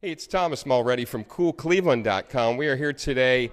Hey, it's Thomas Mulready from CoolCleveland.com. We are here today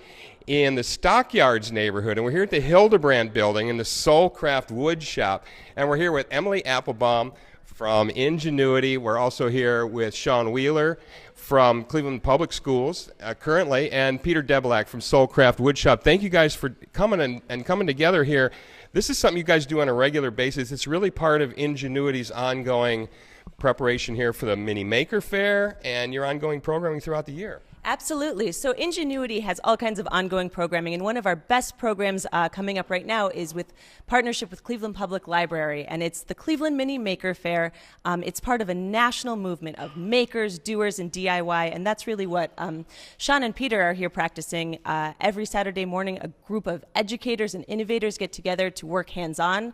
in the Stockyards neighborhood, and we're here at the Hildebrandt Building in the Soulcraft Woodshop, and we're here with Emily Applebaum from Ingenuity. We're also here with Sean Wheeler from Cleveland Public Schools currently, and Peter Debelak from Soulcraft Woodshop. Thank you guys for coming and coming together here. This is something you guys do on a regular basis. It's really part of Ingenuity's ongoing preparation here for the Mini-Maker Faire and your ongoing programming throughout the year. Absolutely. So Ingenuity has all kinds of ongoing programming, and one of our best programs coming up right now is with partnership with Cleveland Public Library, and it's the Cleveland Mini-Maker Faire. It's part of a national movement of makers, doers, and DIY, and that's really what Sean and Peter are here practicing. Every Saturday morning, a group of educators and innovators get together to work hands-on.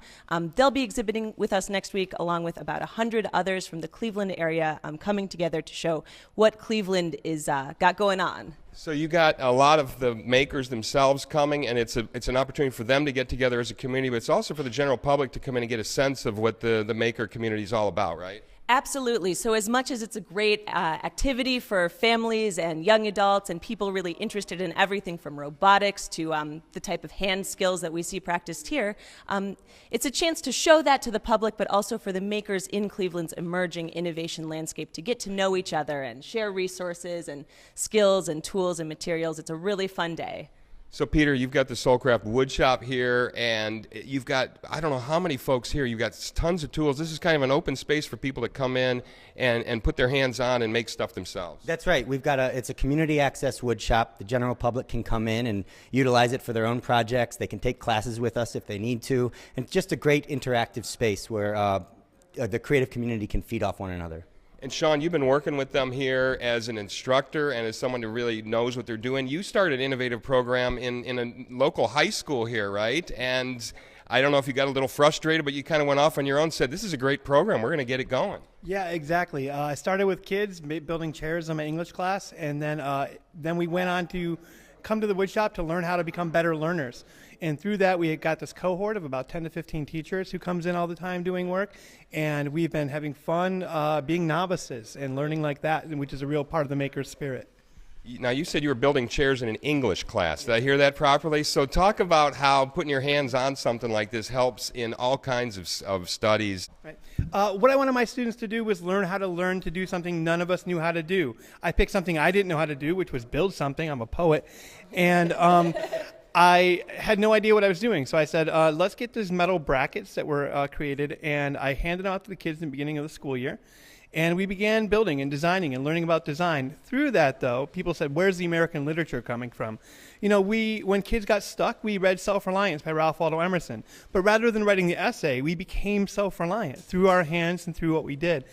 They'll be exhibiting with us next week, along with about 100 others from the Cleveland area coming together to show what Cleveland is got going on. So you got a lot of the makers themselves coming, and it's an opportunity for them to get together as a community, but it's also for the general public to come in and get a sense of what the maker community is all about, right? Absolutely. So as much as it's a great activity for families and young adults and people really interested in everything from robotics to the type of hand skills that we see practiced here, it's a chance to show that to the public, but also for the makers in Cleveland's emerging innovation landscape to get to know each other and share resources and skills and tools and materials. It's a really fun day. So Peter, you've got the Soulcraft Woodshop here, and you've got, I don't know how many folks here, you've got tons of tools. This is kind of an open space for people to come in and put their hands on and make stuff themselves. That's right. It's a community access woodshop. The general public can come in and utilize it for their own projects. They can take classes with us if they need to. And it's just a great interactive space where the creative community can feed off one another. And Sean, you've been working with them here as an instructor and as someone who really knows what they're doing. You started an innovative program in a local high school here, right? And I don't know if you got a little frustrated, but you kind of went off on your own and said, this is a great program. We're going to get it going. Yeah, exactly. I started with kids building chairs in my English class, and then we went on to come to the woodshop to learn how to become better learners. And through that, we got this cohort of about 10 to 15 teachers who comes in all the time doing work. And we've been having fun being novices and learning like that, which is a real part of the maker's spirit. Now, you said you were building chairs in an English class. Did I hear that properly? So talk about how putting your hands on something like this helps in all kinds of studies. Right. What I wanted my students to do was learn to do something none of us knew how to do. I picked something I didn't know how to do, which was build something. I'm a poet. And I had no idea what I was doing, so I said, let's get these metal brackets that were created, and I handed them out to the kids in the beginning of the school year, and we began building and designing and learning about design. Through that, though, people said, where's the American literature coming from? You know, when kids got stuck, we read Self-Reliance by Ralph Waldo Emerson, but rather than writing the essay, we became self-reliant through our hands and through what we did.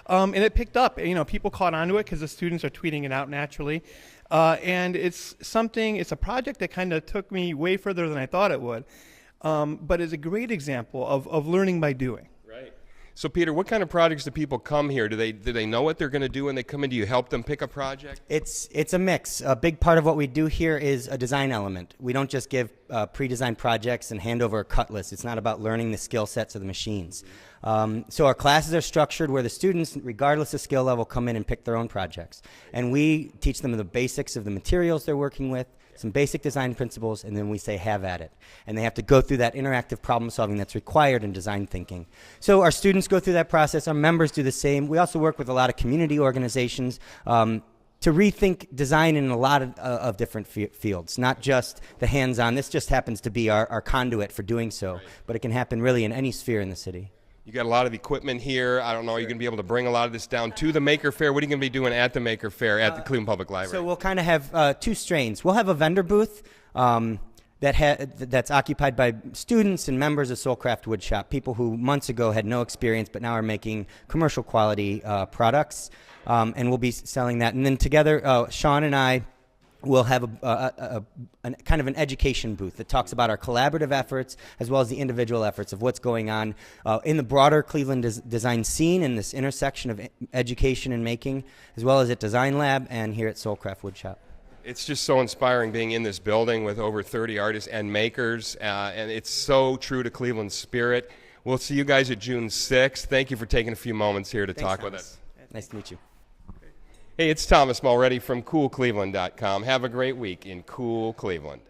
And it picked up. You know, people caught onto it because the students are tweeting it out naturally. And it's a project that kind of took me way further than I thought it would, but it's a great example of learning by doing. Right. So Peter, what kind of projects do people come here? Do they know what they're going to do when they come in? Do you help them pick a project? It's a mix. A big part of what we do here is a design element. We don't just give pre-designed projects and hand over a cut list. It's not about learning the skill sets of the machines. So our classes are structured where the students, regardless of skill level, come in and pick their own projects. And we teach them the basics of the materials they're working with, some basic design principles, and then we say have at it. And they have to go through that interactive problem solving that's required in design thinking. So our students go through that process. Our members do the same. We also work with a lot of community organizations to rethink design in a lot of different fields, not just the hands-on. This just happens to be our conduit for doing so, but it can happen really in any sphere in the city. You got a lot of equipment here. I don't know, are you going to be able to bring a lot of this down to the Maker Faire? What are you going to be doing at the Maker Faire at the Cleveland Public Library? So we'll kind of have two strains. We'll have a vendor booth that's occupied by students and members of Soulcraft Woodshop, people who months ago had no experience but now are making commercial quality products, and we'll be selling that. And then together, Sean and I will have a kind of an education booth that talks about our collaborative efforts as well as the individual efforts of what's going on in the broader Cleveland design scene in this intersection of education and making, as well as at Design Lab and here at Soulcraft Woodshop. It's just so inspiring being in this building with over 30 artists and makers, and it's so true to Cleveland's spirit. We'll see you guys at June 6th. Thank you for taking a few moments here to talk with us. Nice to meet you. Hey, it's Thomas Mulready from CoolCleveland.com. Have a great week in Cool Cleveland.